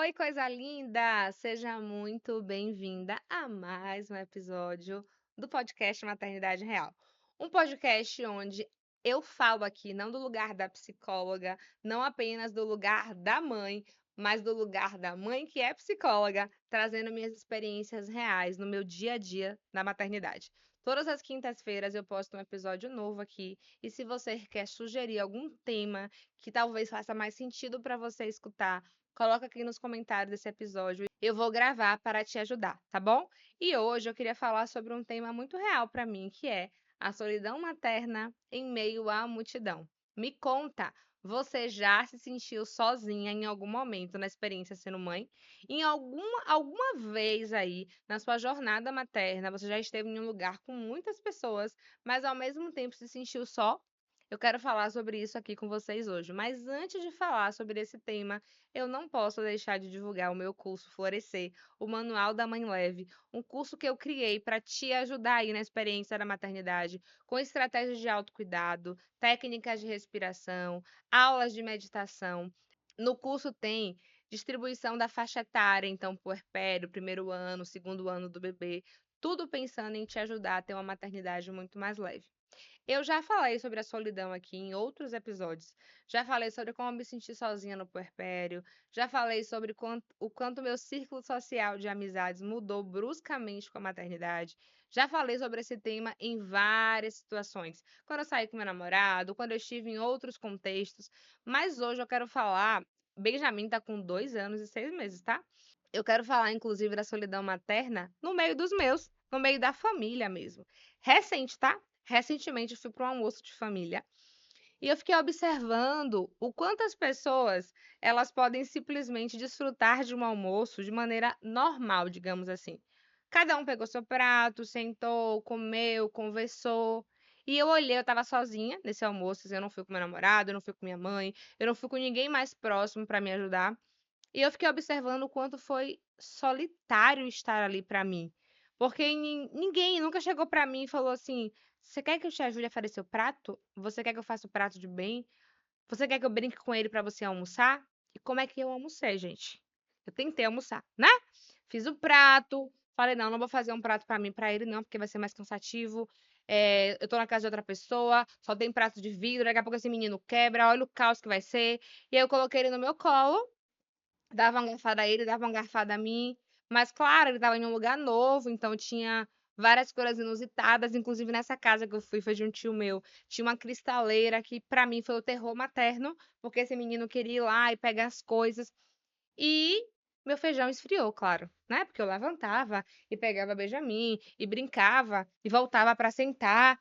Oi, coisa linda! Seja muito bem-vinda a mais um episódio do podcast Maternidade Real. Um podcast onde eu falo aqui não do lugar da psicóloga, não apenas do lugar da mãe, mas do lugar da mãe que é psicóloga, trazendo minhas experiências reais no meu dia a dia na maternidade. Todas as quintas-feiras eu posto um episódio novo aqui, e se você quer sugerir algum tema que talvez faça mais sentido para você escutar, coloca aqui nos comentários desse episódio. Eu vou gravar para te ajudar, tá bom? E hoje eu queria falar sobre um tema muito real para mim, que é a solidão materna em meio à multidão. Me conta, você já se sentiu sozinha em algum momento na experiência sendo mãe? Em alguma vez aí na sua jornada materna, você já esteve em um lugar com muitas pessoas, mas ao mesmo tempo se sentiu só? Eu quero falar sobre isso aqui com vocês hoje, mas antes de falar sobre esse tema, eu não posso deixar de divulgar o meu curso Florescer, o Manual da Mãe Leve, um curso que eu criei para te ajudar aí na experiência da maternidade, com estratégias de autocuidado, técnicas de respiração, aulas de meditação. No curso tem distribuição da faixa etária, então puerpério, primeiro ano, segundo ano do bebê, tudo pensando em te ajudar a ter uma maternidade muito mais leve. Eu já falei sobre a solidão aqui em outros episódios. Já falei sobre como me senti sozinha no puerpério. Já falei sobre o quanto meu círculo social de amizades mudou bruscamente com a maternidade. Já falei sobre esse tema em várias situações. Quando eu saí com meu namorado, quando eu estive em outros contextos. Mas hoje eu quero falar. Benjamin tá com 2 anos e 6 meses, tá? Eu quero falar, inclusive, da solidão materna no meio dos meus, no meio da família mesmo. Recente, tá? Recentemente eu fui para um almoço de família e eu fiquei observando o quanto as pessoas elas podem simplesmente desfrutar de um almoço de maneira normal, digamos assim. Cada um pegou seu prato, sentou, comeu, conversou. E eu olhei, eu estava sozinha nesse almoço, assim, eu não fui com meu namorado, eu não fui com minha mãe, eu não fui com ninguém mais próximo para me ajudar. E eu fiquei observando o quanto foi solitário estar ali para mim. Porque ninguém nunca chegou para mim e falou assim: "Você quer que eu te ajude a fazer seu prato? Você quer que eu faça o prato de bem? Você quer que eu brinque com ele para você almoçar?" E como é que eu almocei, gente? Eu tentei almoçar, né? Fiz o prato, falei: "Não, não vou fazer um prato para mim, para ele não, porque vai ser mais cansativo. Eu tô na casa de outra pessoa, só tem prato de vidro, daqui a pouco esse menino quebra, olha o caos que vai ser." E aí eu coloquei ele no meu colo, dava uma garfada a ele, dava uma garfada a mim, mas claro, ele estava em um lugar novo, então tinha várias coisas inusitadas, inclusive nessa casa que eu fui, foi de um tio meu, tinha uma cristaleira que pra mim foi o terror materno, porque esse menino queria ir lá e pegar as coisas, e meu feijão esfriou, claro, né, porque eu levantava e pegava Benjamin, e brincava, e voltava pra sentar,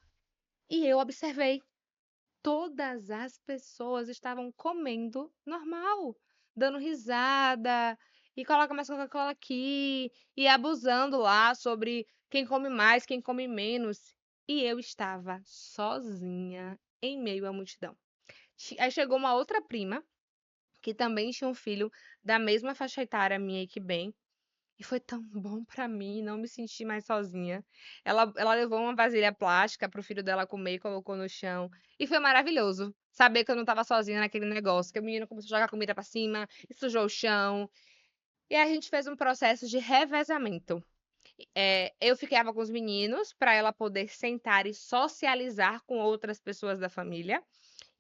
e eu observei. Todas as pessoas estavam comendo normal, dando risada, e coloca mais Coca-Cola aqui, e abusando lá sobre quem come mais, quem come menos. E eu estava sozinha em meio à multidão. Aí chegou uma outra prima, que também tinha um filho da mesma faixa etária minha e que bem, e foi tão bom pra mim não me sentir mais sozinha. Ela levou uma vasilha plástica pro filho dela comer e colocou no chão. E foi maravilhoso saber que eu não estava sozinha naquele negócio, que o menino começou a jogar comida pra cima e sujou o chão. E aí a gente fez um processo de revezamento. Eu ficava com os meninos para ela poder sentar e socializar com outras pessoas da família.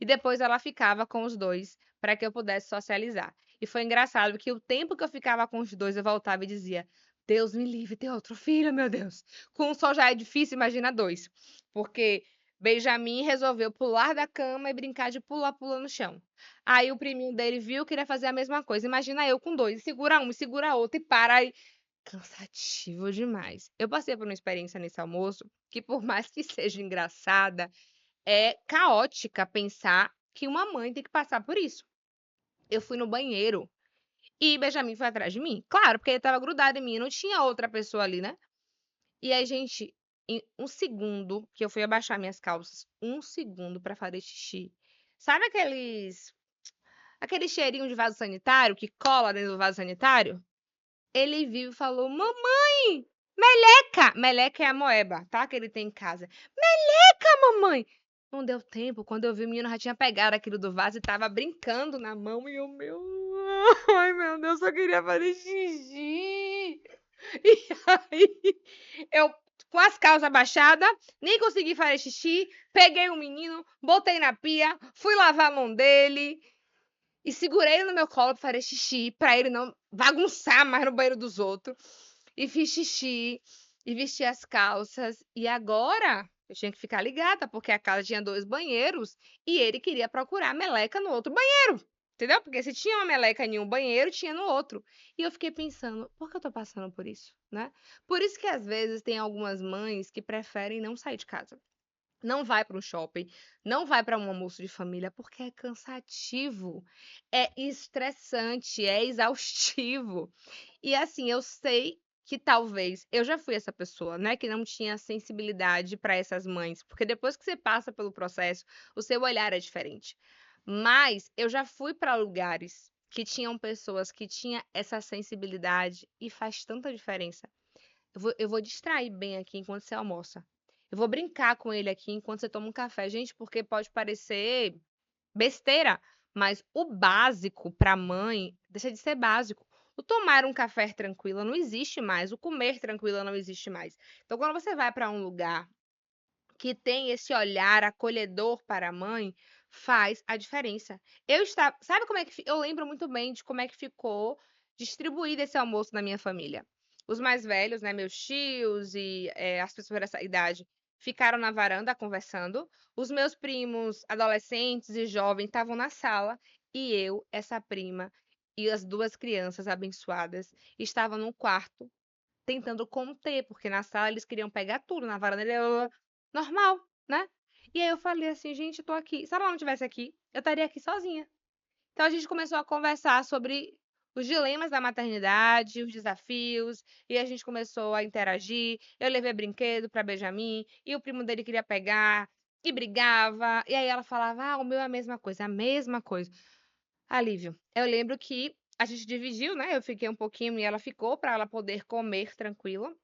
E depois ela ficava com os dois para que eu pudesse socializar. E foi engraçado que o tempo que eu ficava com os dois, eu voltava e dizia: Deus me livre, ter outro filho, meu Deus. Com um só já é difícil, imagina dois. Porque Benjamin resolveu pular da cama e brincar de pula-pula no chão. Aí o priminho dele viu, queria fazer a mesma coisa. Imagina eu com dois, segura um, segura outro e para. E... Cansativo demais. Eu passei por uma experiência nesse almoço que, por mais que seja engraçada, é caótica pensar que uma mãe tem que passar por isso. Eu fui no banheiro e Benjamin foi atrás de mim. Claro, porque ele estava grudado em mim, não tinha outra pessoa ali, né? E aí, gente, em um segundo que eu fui abaixar minhas calças, um segundo para fazer xixi. Sabe aquele cheirinho de vaso sanitário que cola dentro do vaso sanitário? Ele viu e falou: "Mamãe, meleca!" Meleca é a moeba, tá? Que ele tem em casa. "Meleca, mamãe!" Não deu tempo. Quando eu vi, o menino já tinha pegado aquilo do vaso e tava brincando na mão. E eu, meu. Ai, meu Deus, eu queria fazer xixi. E aí, eu, com as calças abaixadas, nem consegui fazer xixi, peguei o menino, botei na pia, fui lavar a mão dele e segurei ele no meu colo pra fazer xixi, pra ele não bagunçar mais no banheiro dos outros. E fiz xixi, e vesti as calças. E agora, eu tinha que ficar ligada, porque a casa tinha 2 banheiros e ele queria procurar meleca no outro banheiro. Entendeu? Porque se tinha uma meleca em um banheiro, tinha no outro. E eu fiquei pensando, por que eu tô passando por isso, né? Por isso que às vezes tem algumas mães que preferem não sair de casa. Não vai para um shopping, não vai para um almoço de família, porque é cansativo, é estressante, é exaustivo. E assim, eu sei que talvez eu já fui essa pessoa, né, que não tinha sensibilidade para essas mães, porque depois que você passa pelo processo, o seu olhar é diferente. Mas eu já fui para lugares que tinham pessoas que tinham essa sensibilidade e faz tanta diferença. Eu vou distrair bem aqui enquanto você almoça. Eu vou brincar com ele aqui enquanto você toma um café. Gente, porque pode parecer besteira, mas o básico para mãe deixa de ser básico. O tomar um café tranquilo não existe mais, o comer tranquilo não existe mais. Então, quando você vai para um lugar que tem esse olhar acolhedor para a mãe, faz a diferença. Sabe como é que eu lembro muito bem de como é que ficou distribuído esse almoço na minha família. Os mais velhos, né, meus tios e as pessoas dessa idade ficaram na varanda conversando. Os meus primos, adolescentes e jovens, estavam na sala e eu, essa prima e as 2 crianças abençoadas estavam no quarto tentando conter, porque na sala eles queriam pegar tudo, na varanda ele normal, né? E aí eu falei assim, gente, eu tô aqui. Se ela não estivesse aqui, eu estaria aqui sozinha. Então a gente começou a conversar sobre os dilemas da maternidade, os desafios, e a gente começou a interagir. Eu levei brinquedo para Benjamin, e o primo dele queria pegar, e brigava. E aí ela falava: "Ah, o meu é a mesma coisa, a mesma coisa". Alívio. Eu lembro que a gente dividiu, né? Eu fiquei um pouquinho e ela ficou para ela poder comer tranquila.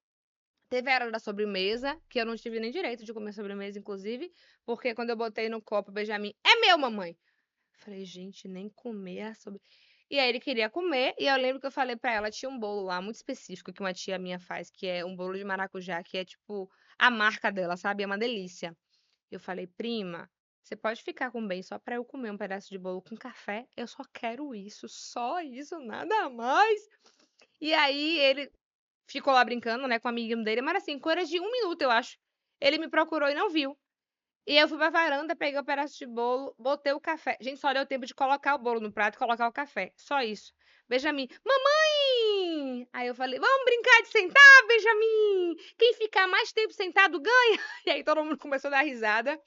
Teve a hora da sobremesa, que eu não tive nem direito de comer sobremesa, inclusive, porque quando eu botei no copo, o Benjamin, é meu, mamãe. Falei, gente, nem comer a sobremesa. E aí ele queria comer, e eu lembro que eu falei pra ela, tinha um bolo lá muito específico que uma tia minha faz, que é um bolo de maracujá, que é tipo a marca dela, sabe? É uma delícia. Eu falei, prima, você pode ficar com bem só pra eu comer um pedaço de bolo com café? Eu só quero isso, só isso, nada mais. E aí ele ficou lá brincando, né, com o amiguinho dele, mas assim, coisa de 1 minuto, eu acho. Ele me procurou e não viu. E eu fui pra varanda, peguei um pedaço de bolo, botei o café. Gente, só deu tempo de colocar o bolo no prato e colocar o café. Só isso. Benjamin, mamãe! Aí eu falei, vamos brincar de sentar, Benjamin? Quem ficar mais tempo sentado ganha. E aí todo mundo começou a dar risada.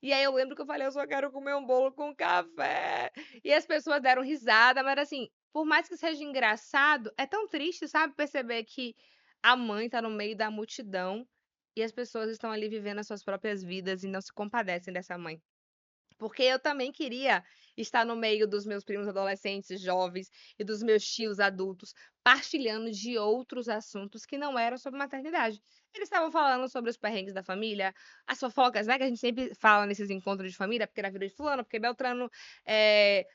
E aí eu lembro que eu falei, eu só quero comer um bolo com café. E as pessoas deram risada, mas assim, por mais que seja engraçado, é tão triste, sabe, perceber que a mãe tá no meio da multidão e as pessoas estão ali vivendo as suas próprias vidas e não se compadecem dessa mãe. Porque eu também queria estar no meio dos meus primos adolescentes, jovens e dos meus tios adultos, partilhando de outros assuntos que não eram sobre maternidade. Eles estavam falando sobre os perrengues da família, as fofocas, né, que a gente sempre fala nesses encontros de família, porque era a vida de fulano, porque Beltrano,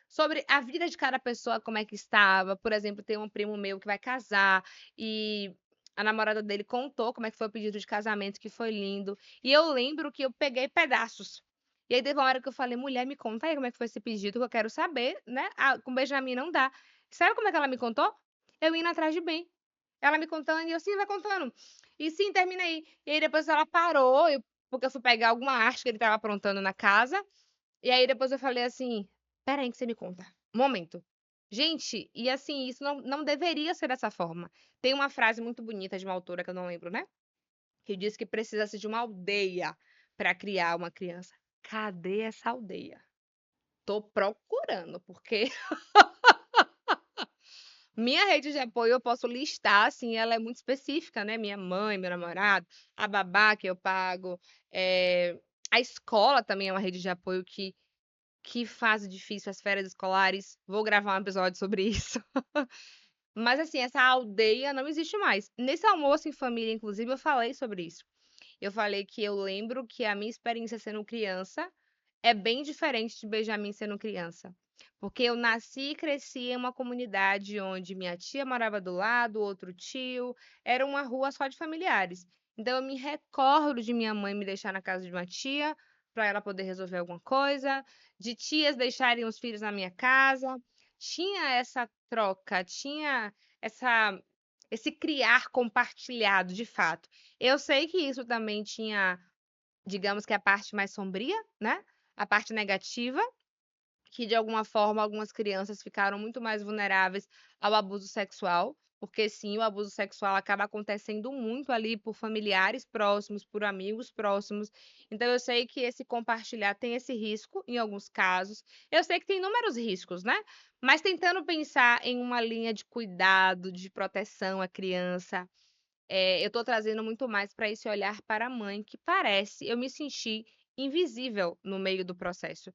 sobre a vida de cada pessoa, como é que estava. Por exemplo, tem um primo meu que vai casar e a namorada dele contou como é que foi o pedido de casamento, que foi lindo. E eu lembro que eu peguei pedaços e aí teve uma hora que eu falei: "Mulher, me conta aí como é que foi esse pedido que eu quero saber, né, com Benjamin não dá". Sabe como é que ela me contou? Eu indo atrás de bem. Ela me contando e eu: "Sim, vai contando". E: "Sim, termina aí". E aí depois ela parou, porque eu fui pegar alguma arte que ele estava aprontando na casa, e aí depois eu falei assim: "Espera aí que você me conta, um momento". Gente, e assim, isso não deveria ser dessa forma. Tem uma frase muito bonita de uma autora que eu não lembro, né, que diz que precisa-se de uma aldeia para criar uma criança. Cadê essa aldeia? Tô procurando, porque minha rede de apoio eu posso listar, assim, ela é muito específica, né? Minha mãe, meu namorado, a babá que eu pago, a escola também é uma rede de apoio que faz difícil as férias escolares. Vou gravar um episódio sobre isso. Mas assim, essa aldeia não existe mais. Nesse almoço em família, inclusive, eu falei sobre isso. Eu falei que eu lembro que a minha experiência sendo criança é bem diferente de Benjamin sendo criança. Porque eu nasci e cresci em uma comunidade onde minha tia morava do lado, outro tio, era uma rua só de familiares. Então eu me recordo de minha mãe me deixar na casa de uma tia para ela poder resolver alguma coisa, de tias deixarem os filhos na minha casa. Tinha essa troca, tinha essa esse criar compartilhado, de fato. Eu sei que isso também tinha, digamos que a parte mais sombria, né? A parte negativa, que de alguma forma algumas crianças ficaram muito mais vulneráveis ao abuso sexual, porque sim, o abuso sexual acaba acontecendo muito ali por familiares próximos, por amigos próximos. Então eu sei que esse compartilhar tem esse risco em alguns casos. Eu sei que tem inúmeros riscos, né? Mas tentando pensar em uma linha de cuidado, de proteção à criança, eu estou trazendo muito mais para esse olhar para a mãe, que parece eu me senti invisível no meio do processo.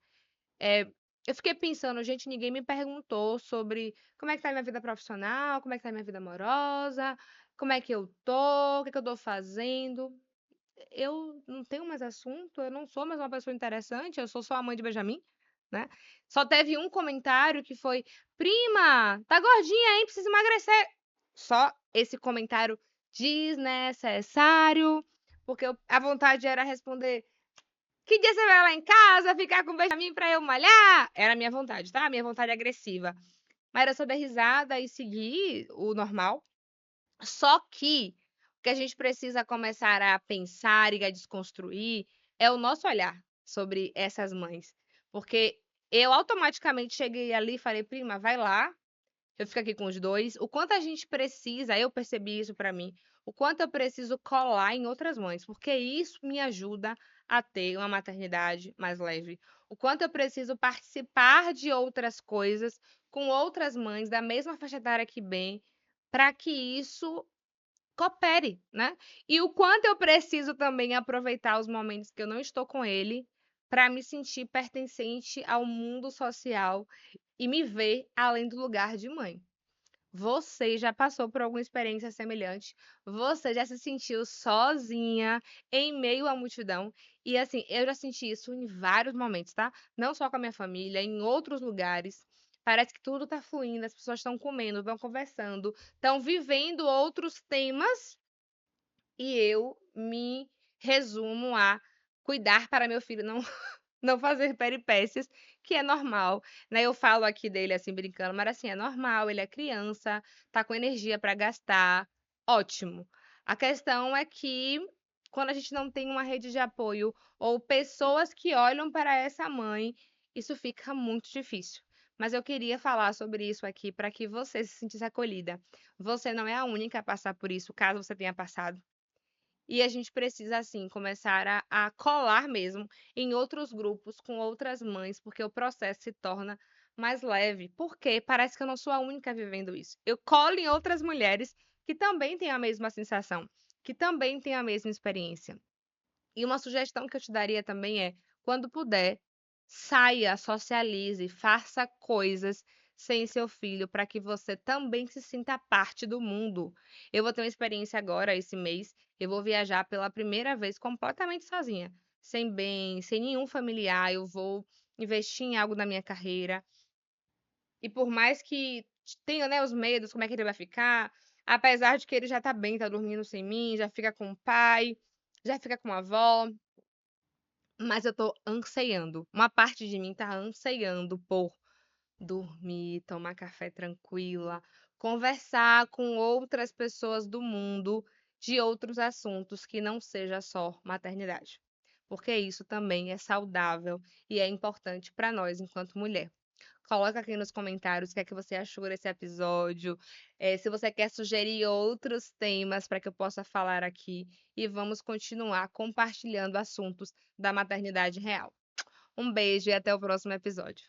Eh, eu fiquei pensando: "Gente, ninguém me perguntou sobre como é que tá a minha vida profissional, como é que tá a minha vida amorosa, como é que eu tô, o que que eu tô fazendo". Eu não tenho mais assunto, eu não sou mais uma pessoa interessante, eu sou só a mãe de Benjamin, né. Só teve um comentário que foi: "Prima, tá gordinha, hein, precisa emagrecer". Só esse comentário desnecessário, porque a vontade era responder: "Que dia você vai lá em casa ficar com o Benjamin pra eu malhar?" Era a minha vontade, tá, a minha vontade agressiva. Mas era só dar risada e seguir o normal. Só que o que a gente precisa começar a pensar e a desconstruir é o nosso olhar sobre essas mães. Porque eu automaticamente cheguei ali e falei: "Prima, vai lá, eu fico aqui com os 2". O quanto a gente precisa, eu percebi isso pra mim, o quanto eu preciso colar em outras mães, porque isso me ajuda a ter uma maternidade mais leve. O quanto eu preciso participar de outras coisas com outras mães da mesma faixa etária que bem, para que isso coopere, né. E o quanto eu preciso também aproveitar os momentos que eu não estou com ele, para me sentir pertencente ao mundo social e me ver além do lugar de mãe. Você já passou por alguma experiência semelhante? Você já se sentiu sozinha em meio à multidão? E assim, eu já senti isso em vários momentos, tá? Não só com a minha família, em outros lugares. Parece que tudo tá fluindo, as pessoas estão comendo, estão conversando, estão vivendo outros temas e eu me resumo a cuidar para meu filho não fazer peripécias, que é normal, né. Eu falo aqui dele, assim, brincando, mas assim, é normal, ele é criança, tá com energia para gastar, ótimo. A questão é que quando a gente não tem uma rede de apoio ou pessoas que olham para essa mãe, isso fica muito difícil. Mas eu queria falar sobre isso aqui para que você se sentisse acolhida. Você não é a única a passar por isso, caso você tenha passado. E a gente precisa, assim, começar a colar mesmo em outros grupos com outras mães, porque o processo se torna mais leve. Porque parece que eu não sou a única vivendo isso. Eu colo em outras mulheres que também têm a mesma sensação, que também têm a mesma experiência. E uma sugestão que eu te daria também é, quando puder, saia, socialize, faça coisas sem seu filho, para que você também se sinta parte do mundo. Eu vou ter uma experiência agora, esse mês, eu vou viajar pela primeira vez completamente sozinha, sem bem, sem nenhum familiar, eu vou investir em algo na minha carreira. E por mais que tenha, né, os medos, como é que ele vai ficar, apesar de que ele já tá bem, tá dormindo sem mim, já fica com o pai, já fica com a avó, mas eu tô anseiando. Uma parte de mim tá anseiando por dormir, tomar café tranquila, conversar com outras pessoas do mundo de outros assuntos que não seja só maternidade. Porque isso também é saudável e é importante para nós enquanto mulher. Coloca aqui nos comentários o que é que você achou desse episódio, se você quer sugerir outros temas para que eu possa falar aqui, e vamos continuar compartilhando assuntos da maternidade real. Um beijo e até o próximo episódio.